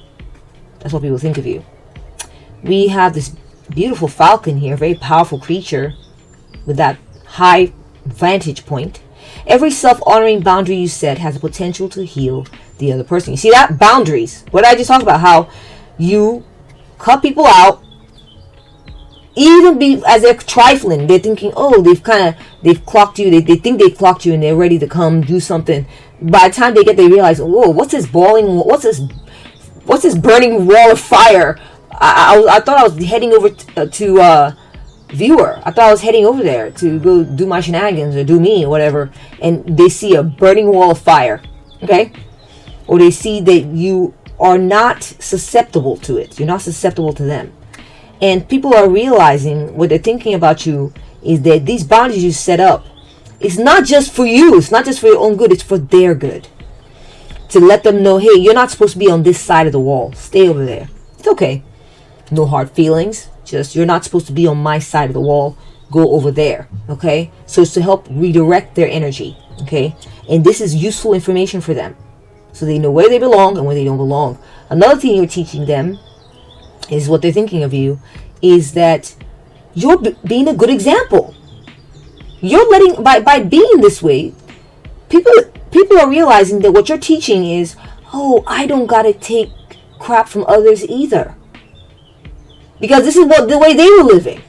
That's what people think of you. We have this beautiful falcon here, very powerful creature with that high vantage point. Every self-honoring boundary you set has the potential to heal the other person. You see that? Boundaries. What did I just talk about? How you cut people out, even as they're trifling. They're thinking, oh, they've clocked you. They think they've clocked you and they're ready to come do something. By the time they realize, whoa, what's this burning wall of fire? I thought I was heading over to viewer, I thought I was heading over there to go do my shenanigans or do me or whatever, and they see a burning wall of fire, okay? Or they see that you are not susceptible to it. You're not susceptible to them. And people are realizing what they're thinking about you is that these boundaries you set up, it's not just for you. It's not just for your own good. It's for their good. To let them know, hey, you're not supposed to be on this side of the wall. Stay over there. It's okay. No hard feelings. Just, you're not supposed to be on my side of the wall. Go over there. Okay? So it's to help redirect their energy. Okay? And this is useful information for them. So they know where they belong and where they don't belong. Another thing you're teaching them is what they're thinking of you is that you're being a good example. You're letting, by being this way, people are realizing that what you're teaching is, oh, I don't gotta take crap from others either. Because this is the way they were living.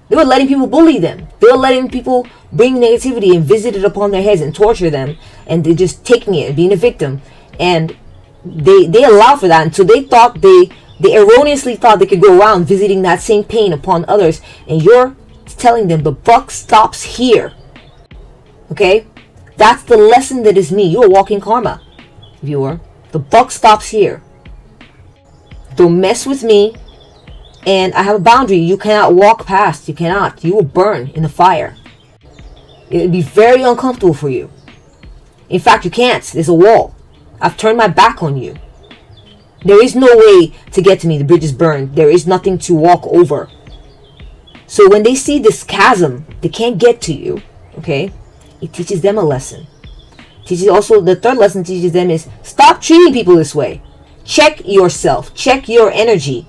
They were letting people bully them. They were letting people bring negativity and visit it upon their heads and torture them. And they're just taking it and being a victim. And they allow for that. And so they thought they erroneously thought they could go around visiting that same pain upon others. And you're telling them the buck stops here. Okay? That's the lesson that is me. You're walking karma, viewer. The buck stops here. Don't mess with me. And I have a boundary you cannot walk past. You cannot. You will burn in the fire. It would be very uncomfortable for you. In fact, you can't. There's a wall. I've turned my back on you. There is no way to get to me. The bridge is burned. There is nothing to walk over. So when they see this chasm, they can't get to you. Okay? It teaches them a lesson. Teaches also, the third lesson teaches them is stop treating people this way. Check yourself. Check your energy.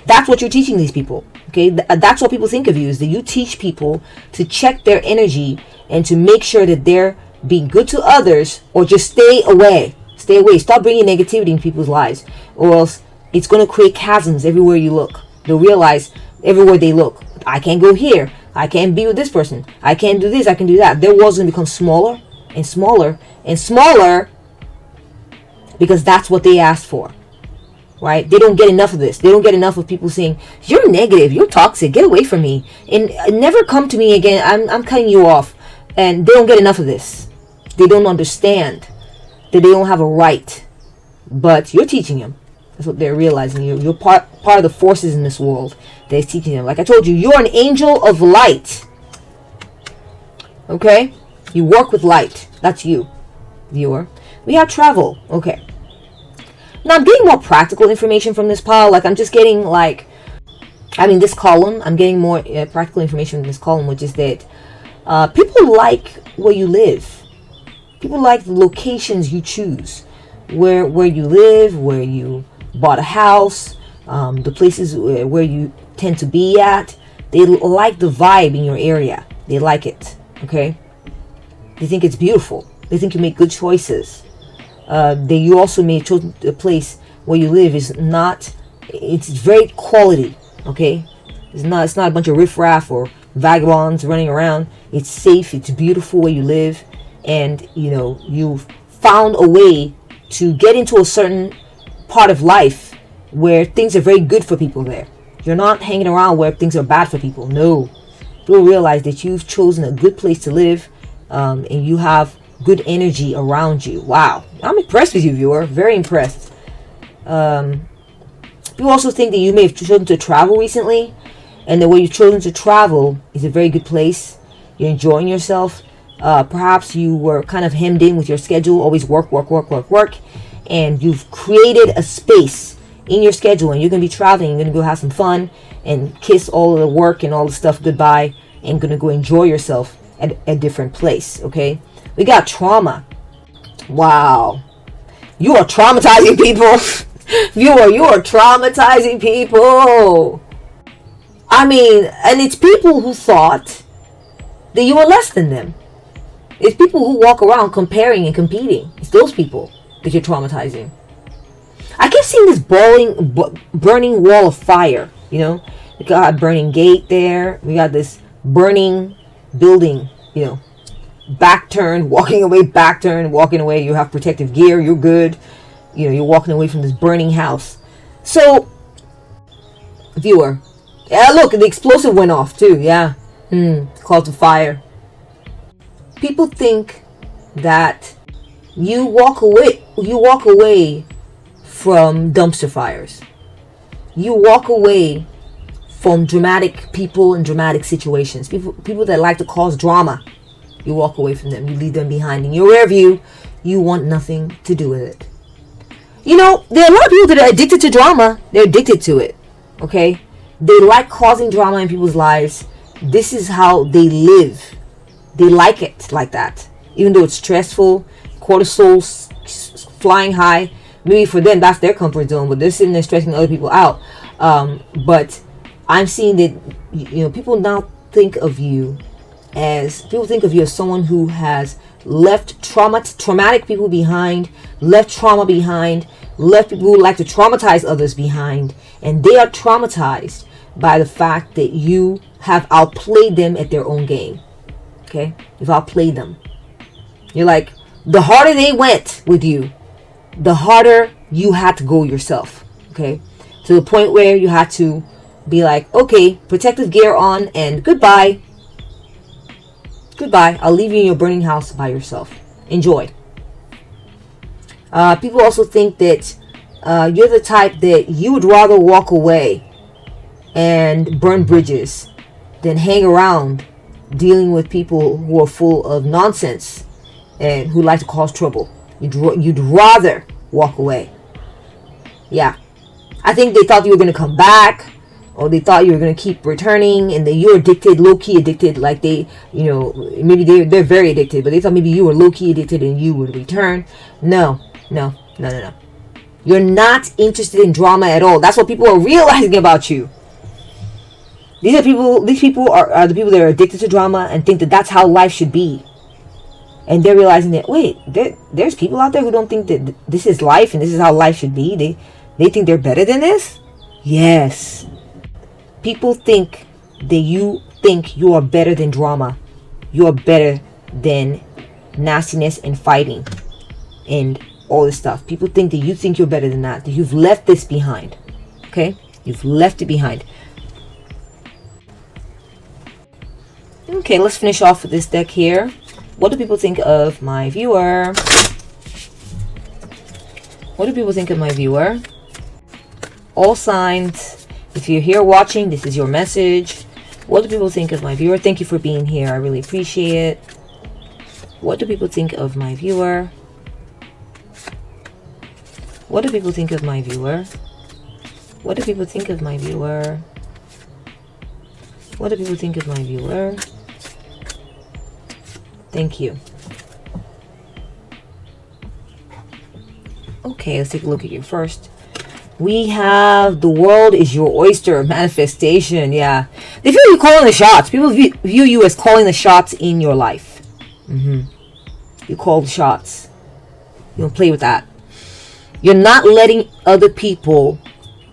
That's what you're teaching these people. Okay? That's what people think of you, is that you teach people to check their energy and to make sure that they're being good to others, or just stay away. Stay away. Stop bringing negativity in people's lives, or else it's going to create chasms everywhere you look. They'll realize everywhere they look, I can't go here. I can't be with this person. I can't do this. I can do that. Their world's going to become smaller and smaller and smaller because that's what they asked for. Right? They don't get enough of this. They don't get enough of people saying, you're negative, you're toxic, get away from me, and never come to me again. I'm cutting you off. And they don't get enough of this. They don't understand that they don't have a right. But you're teaching them. That's what they're realizing. You're part of the forces in this world that is teaching them. Like I told you, you're an angel of light. Okay? You work with light. That's you, viewer. We have travel. Okay. Now I'm getting more practical information from this pile. Like I'm just getting this column. I'm getting more practical information from this column, which is that people like where you live. People like the locations you choose. Where you live, where you bought a house, the places where you tend to be at. They like the vibe in your area. They like it. Okay? They think it's beautiful. They think you make good choices. You also may choose a place where you live is not, it's very quality. Okay? It's not a bunch of riffraff or vagabonds running around. It's safe. It's beautiful where you live. And, you've found a way to get into a certain part of life where things are very good for people there. You're not hanging around where things are bad for people. No. You'll realize that you've chosen a good place to live, and you have good energy around you. Wow. I'm impressed with you, viewer. Very impressed. People also think that you may have chosen to travel recently, and the way you've chosen to travel is a very good place. You're enjoying yourself. Perhaps you were kind of hemmed in with your schedule, always work, and you've created a space in your schedule, and you're going to be traveling. You're going to go have some fun and kiss all of the work and all the stuff goodbye, and going to go enjoy yourself at a different place. Okay, we got trauma. Wow, you are traumatizing people. you are traumatizing people. I mean, and it's people who thought that you were less than them. It's people who walk around comparing and competing. It's those people that you're traumatizing. I kept seeing this burning wall of fire. We got a burning gate there. We got this burning building. Back turn, walking away, back turn, walking away. You have protective gear. You're good. You're walking away from this burning house. So, viewer, Yeah, look, the explosive went off too. Yeah. Call to fire. People think that you walk away from dumpster fires. You walk away from dramatic people and dramatic situations. People that like to cause drama. You walk away from them. You leave them behind in your rear view. You want nothing to do with it. You know, there are a lot of people that are addicted to drama. They're addicted to it. Okay? They like causing drama in people's lives. This is how they live. They like it like that. Even though it's stressful, cortisol's flying high. Maybe for them, that's their comfort zone. But they're sitting there stressing other people out. But I'm seeing that, you know, people now think of you as someone who has left traumatic people behind, left trauma behind, left people who like to traumatize others behind, and they are traumatized by the fact that you have outplayed them at their own game. Okay, you've outplayed them. You're like, the harder they went with you, the harder you had to go yourself. Okay, to the point where you had to be like, okay, protective gear on and goodbye. Goodbye. I'll leave you in your burning house by yourself. Enjoy. People also think that you're the type that you would rather walk away and burn bridges than hang around dealing with people who are full of nonsense and who like to cause trouble. You'd rather walk away. Yeah. I think they thought you were going to come back, or they thought you were going to keep returning, and that you're addicted, low-key addicted, like they, you know, maybe they're very addicted, but they thought maybe you were low-key addicted and you would return. No. You're not interested in drama at all. That's what people are realizing about you. These people are the people that are addicted to drama and think that that's how life should be. And they're realizing that, wait, there's people out there who don't think that this is life and this is how life should be. They think they're better than this? Yes. People think that you think you are better than drama. You are better than nastiness and fighting and all this stuff. People think that you think you're better than that you've left this behind. Okay? You've left it behind. Okay, let's finish off with this deck here. What do people think of my viewer? What do people think of my viewer? All signs. If you're here watching, this is your message. What do people think of my viewer? Thank you for being here. I really appreciate it. What do people think of my viewer? What do people think of my viewer? What do people think of my viewer? What do people think of my viewer? Thank you. Okay, let's take a look at you first. We have the world is your oyster. Manifestation. Yeah. They feel you calling the shots. People view you as calling the shots in your life. You call the shots. You don't play with that. You're not letting other people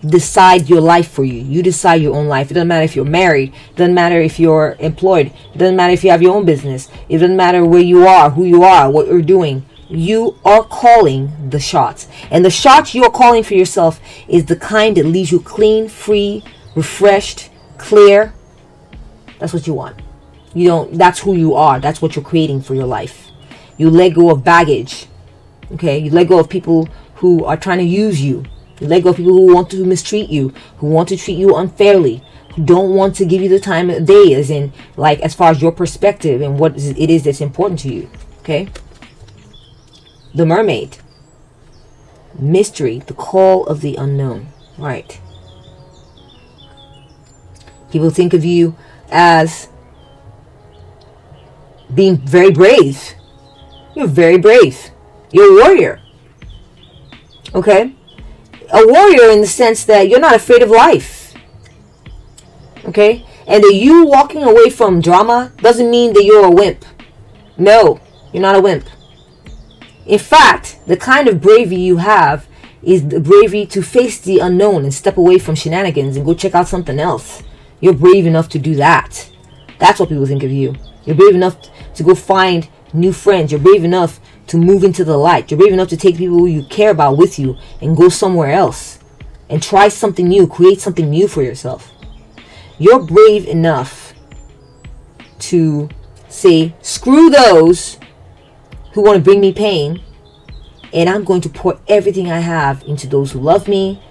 decide your life for you. You decide your own life. It doesn't matter if you're married. It doesn't matter if you're employed. It doesn't matter if you have your own business. It doesn't matter where you are, who you are, what you're doing. You are calling the shots. And the shots you're calling for yourself is the kind that leaves you clean, free, refreshed, clear. That's what you want. You don't, that's who you are. That's what you're creating for your life. You let go of baggage. Okay? You let go of people who are trying to use you. You let go of people who want to mistreat you, who want to treat you unfairly, who don't want to give you the time of day, as in, like, as far as your perspective and what it is that's important to you. Okay? The Mermaid. Mystery. The call of the unknown. Right. People think of you as being very brave. You're very brave. You're a warrior. Okay? A warrior in the sense that you're not afraid of life. Okay? And that you walking away from drama doesn't mean that you're a wimp. No, you're not a wimp. In fact, the kind of bravery you have is the bravery to face the unknown and step away from shenanigans and go check out something else. You're brave enough to do that. That's what people think of you. You're brave enough to go find new friends. You're brave enough to move into the light. You're brave enough to take people who you care about with you and go somewhere else and try something new, create something new for yourself. You're brave enough to say, screw those who want to bring me pain, and I'm going to pour everything I have into those who love me,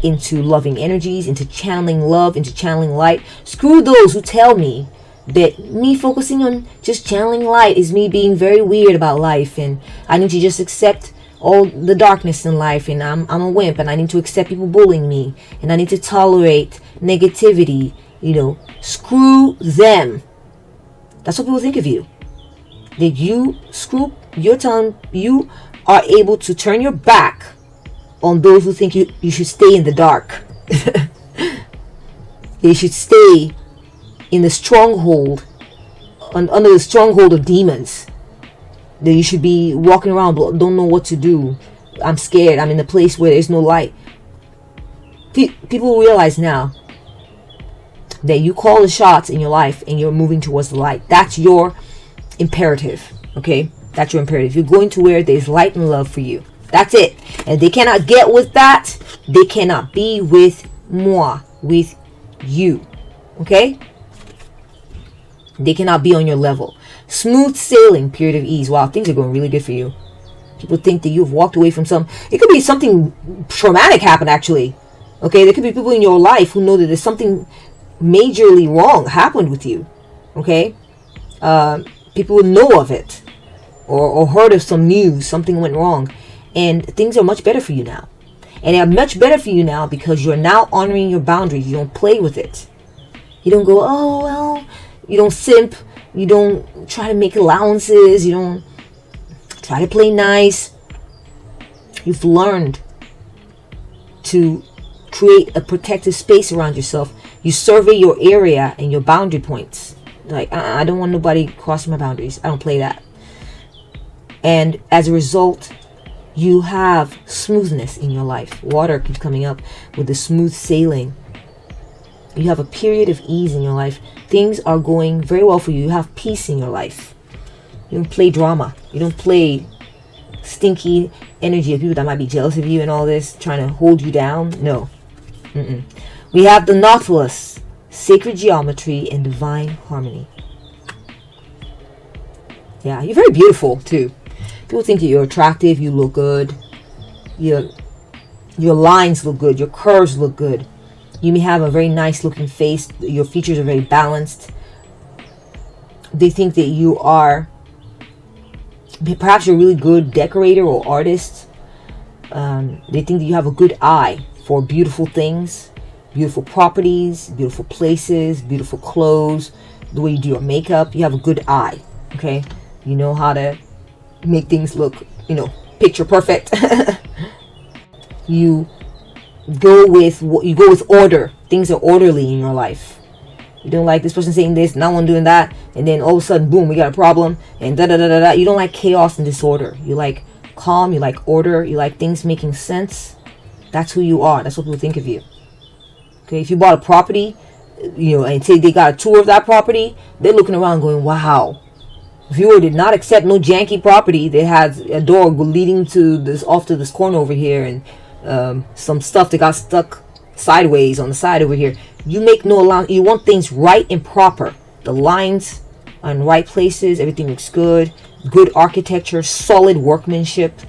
into loving energies, into channeling love, into channeling light. Screw those who tell me that me focusing on just channeling light is me being very weird about life, and I need to just accept all the darkness in life, and I'm a wimp, and I need to accept people bullying me, and I need to tolerate negativity. Screw them. That's what people think of you. That you're telling you are able to turn your back on those who think you should stay in the dark. They should stay in the stronghold, under the stronghold of demons. That you should be walking around but don't know what to do. I'm scared. I'm in a place where there's no light. People realize now that you call the shots in your life and you're moving towards the light. That's your imperative. Okay? That's your imperative. You're going to where there's light and love for you. That's it. And they cannot get with that. They cannot be with moi, with you. Okay? They cannot be on your level. Smooth sailing, period of ease. Wow, things are going really good for you. People think that you've walked away from it could be something traumatic happened, actually. Okay, there could be people in your life who know that there's something majorly wrong happened with you. Okay? People will know of it. Or heard of some news, something went wrong. And things are much better for you now. And they're much better for you now because you're now honoring your boundaries. You don't play with it. You don't go, oh, well, you don't simp. You don't try to make allowances. You don't try to play nice. You've learned to create a protective space around yourself. You survey your area and your boundary points. Like, I don't want nobody crossing my boundaries. I don't play that. And as a result, you have smoothness in your life. Water keeps coming up with the smooth sailing. You have a period of ease in your life. Things are going very well for you. You have peace in your life. You don't play drama. You don't play stinky energy of people that might be jealous of you and all this, trying to hold you down. No. We have the Nautilus, sacred geometry and divine harmony. Yeah, you're very beautiful too. People think that you're attractive, you look good. Your lines look good, your curves look good. You may have a very nice looking face. Your features are very balanced. They think that you are, perhaps you're a really good decorator or artist. They think that you have a good eye for beautiful things, beautiful properties, beautiful places, beautiful clothes, the way you do your makeup. You have a good eye, okay? You know how to make things look, picture perfect. You go with order. Things are orderly in your life. You don't like this person saying this, not one doing that, and then all of a sudden, boom, we got a problem, and da da da da da. You don't like chaos and disorder. You like calm. You like order. You like things making sense. That's who you are. That's what people think of you. Okay, if you bought a property, and say they got a tour of that property, they're looking around going, wow. Viewer did not accept no janky property that has a door leading to this off to this corner over here, and some stuff that got stuck sideways on the side over here. You make no allowance. You want things right and proper. The lines are in right places. Everything looks good. Good architecture, solid workmanship.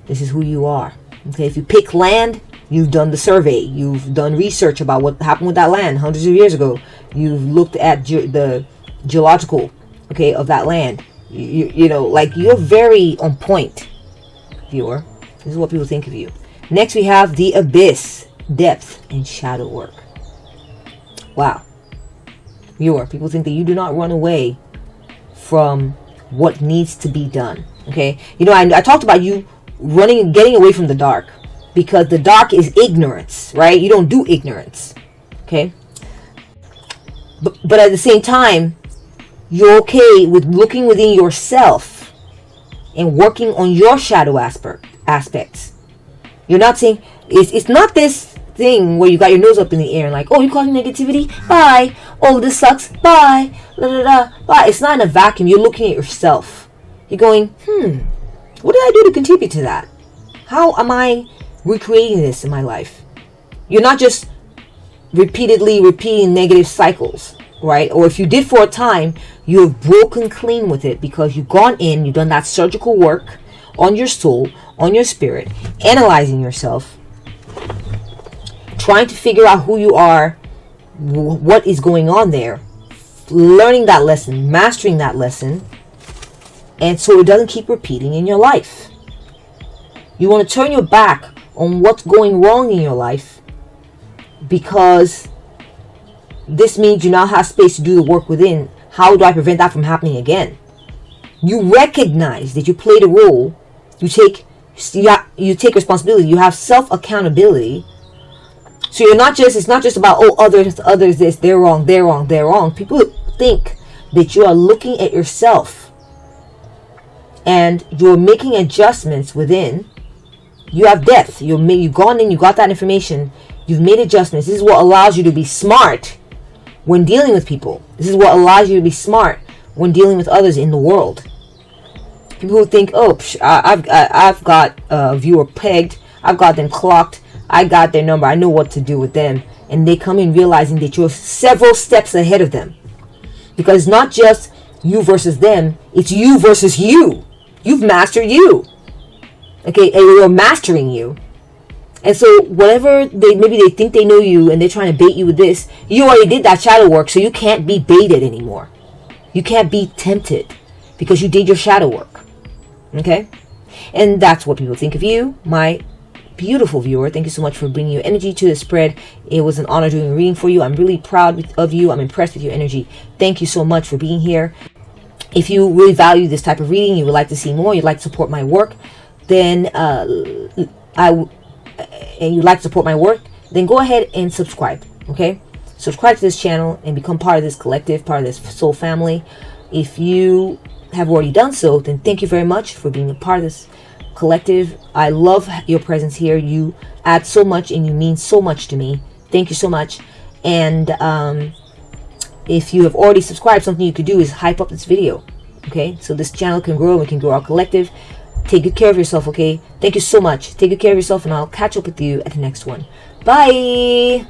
This is who you are. Okay, if you pick land, you've done the survey. You've done research about what happened with that land hundreds of years ago. You've looked at the geological, of that land. You're very on point, viewer. This is what people think of you. Next, we have the abyss, depth and shadow work. Wow. Viewer, people think that you do not run away from what needs to be done. Okay, I talked about you running and getting away from the dark, because the dark is ignorance, right? You don't do ignorance. Okay, but at the same time, you're okay with looking within yourself and working on your shadow aspects. You're not saying, it's not this thing where you got your nose up in the air and like, oh, you're causing negativity? Bye. Oh, this sucks? Bye. Da, da, da. Bye. It's not in a vacuum. You're looking at yourself. You're going, what did I do to contribute to that? How am I recreating this in my life? You're not just repeatedly repeating negative cycles, right? Or if you did for a time, you have broken clean with it because you've gone in, you've done that surgical work on your soul, on your spirit, analyzing yourself, trying to figure out who you are, what is going on there, learning that lesson, mastering that lesson, and so it doesn't keep repeating in your life. You want to turn your back on what's going wrong in your life, because this means you now have space to do the work within. How do I prevent that from happening again? You recognize that you played a role. You take responsibility. You have self-accountability. So it's not just about, oh, others this, they're wrong. People think that you are looking at yourself and you're making adjustments within. You have depth. You've gone in, you got that information, you've made adjustments. This is what allows you to be smart when dealing with people. This is what allows you to be smart when dealing with others in the world. People who think, oh, I've got a viewer pegged, I've got them clocked, I got their number, I know what to do with them. And they come in realizing that you're several steps ahead of them. Because it's not just you versus them, it's you versus you. You've mastered you. Okay, and you're mastering you. And so whatever maybe they think they know you and they're trying to bait you with this, you already did that shadow work, so you can't be baited anymore. You can't be tempted because you did your shadow work. Okay? And that's what people think of you, my beautiful viewer. Thank you so much for bringing your energy to the spread. It was an honor doing a reading for you. I'm really proud of you. I'm impressed with your energy. Thank you so much for being here. If you really value this type of reading, you would like to see more, you'd like to support my work, then and you'd like to support my work, then go ahead and subscribe. Okay, subscribe to this channel and become part of this collective, part of this soul family. If you have already done so, then thank you very much for being a part of this collective. I love your presence here. You add so much and you mean so much to me. Thank you so much. And if you have already subscribed, something you could do is hype up this video. Okay, so this channel can grow and we can grow our collective. Take good care of yourself, okay? Thank you so much. Take good care of yourself, and I'll catch up with you at the next one. Bye!